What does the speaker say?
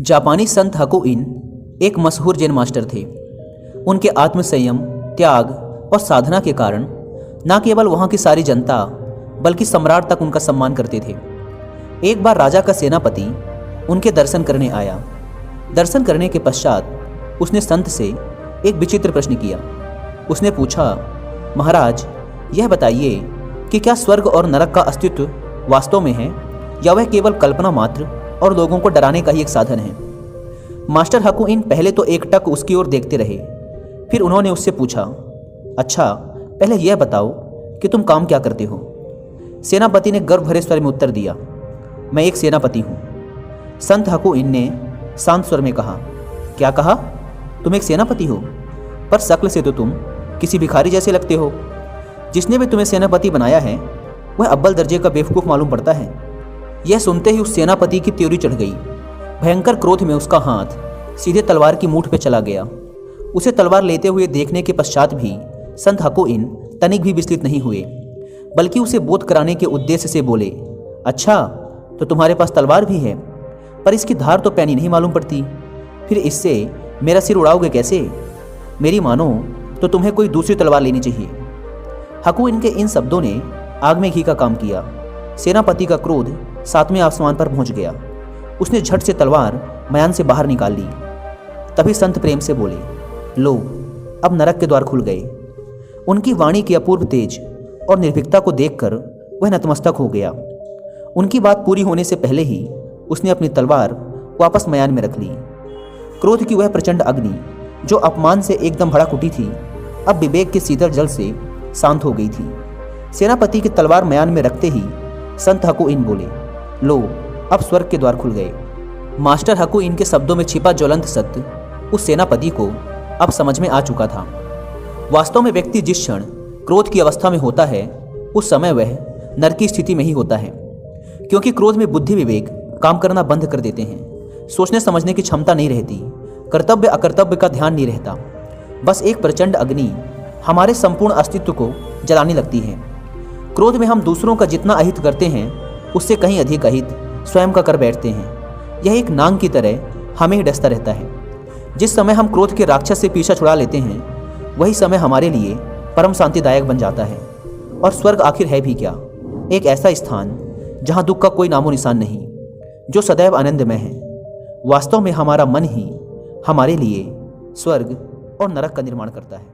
जापानी संत हकुइन एक मशहूर जैन मास्टर थे। उनके आत्मसंयम, त्याग और साधना के कारण न केवल वहाँ की सारी जनता बल्कि सम्राट तक उनका सम्मान करते थे। एक बार राजा का सेनापति उनके दर्शन करने आया। दर्शन करने के पश्चात उसने संत से एक विचित्र प्रश्न किया। उसने पूछा, महाराज, यह बताइए कि क्या स्वर्ग और नरक का अस्तित्व वास्तव में है या वह केवल कल्पना मात्र और लोगों को डराने का ही एक साधन है। मास्टर हकुइन पहले तो एकटक उसकी ओर देखते रहे। फिर उन्होंने उससे पूछा, अच्छा, पहले यह बताओ कि तुम काम क्या करते हो। सेनापति ने गर्व भरे स्वर में उत्तर दिया, मैं एक सेनापति हूँ। संत हकुइन ने शांत स्वर में कहा, क्या कहा? तुम एक सेनापति हो? पर शक्ल से तो तुम किसी भिखारी जैसे लगते हो। जिसने भी तुम्हें सेनापति बनाया है वह अव्वल दर्जे का बेवकूफ़ मालूम पड़ता है। यह सुनते ही उस सेनापति की त्योरी चढ़ गई। भयंकर क्रोध में उसका हाथ सीधे तलवार की मूठ पे चला गया। उसे तलवार लेते हुए देखने के पश्चात भी संत हकुइन तनिक भी विचलित नहीं हुए, बल्कि उसे बोध कराने के उद्देश्य से बोले, अच्छा, तो तुम्हारे पास तलवार भी है, पर इसकी धार तो पैनी नहीं मालूम पड़ती। फिर इससे मेरा सिर उड़ाओगे कैसे? मेरी मानो तो तुम्हें कोई दूसरी तलवार लेनी चाहिए। हकुइन के इन शब्दों ने आग में घी का काम किया। सेनापति का क्रोध सातवें आसमान पर पहुंच गया। उसने झट से तलवार मयान से बाहर निकाल ली। तभी संत प्रेम से बोले, लो, अब नरक के द्वार खुल गए। उनकी वाणी की अपूर्व तेज और निर्भीकता को देखकर वह नतमस्तक हो गया। उनकी बात पूरी होने से पहले ही उसने अपनी तलवार वापस मयान में रख ली। क्रोध की वह प्रचंड अग्नि जो अपमान से एकदम भड़क उठी थी, अब विवेक के शीतल जल से शांत हो गई थी। सेनापति की तलवार मयान में रखते ही संत हकुइन बोले, लो, अब स्वर्ग के द्वार खुल गए। मास्टर हकुइन के शब्दों में छिपा ज्वलंत सत्य उस सेनापति को अब समझ में आ चुका था। वास्तव में व्यक्ति जिस क्षण क्रोध की अवस्था में होता है उस समय वह नरक की स्थिति में ही होता है, क्योंकि क्रोध में बुद्धि विवेक काम करना बंद कर देते हैं। सोचने समझने की क्षमता नहीं रहती, कर्तव्य अकर्तव्य का ध्यान नहीं रहता। बस एक प्रचंड अग्नि हमारे संपूर्ण अस्तित्व को जलाने लगती है। क्रोध में हम दूसरों का जितना अहित करते हैं उससे कहीं अधिक अहित स्वयं का कर बैठते हैं। यह एक नांग की तरह हमें ही डसता रहता है। जिस समय हम क्रोध के राक्षस से पीछा छुड़ा लेते हैं वही समय हमारे लिए परम शांतिदायक बन जाता है। और स्वर्ग आखिर है भी क्या? एक ऐसा स्थान जहाँ दुख का कोई नामो निशान नहीं, जो सदैव आनंदमय है। वास्तव में हमारा मन ही हमारे लिए स्वर्ग और नरक का निर्माण करता है।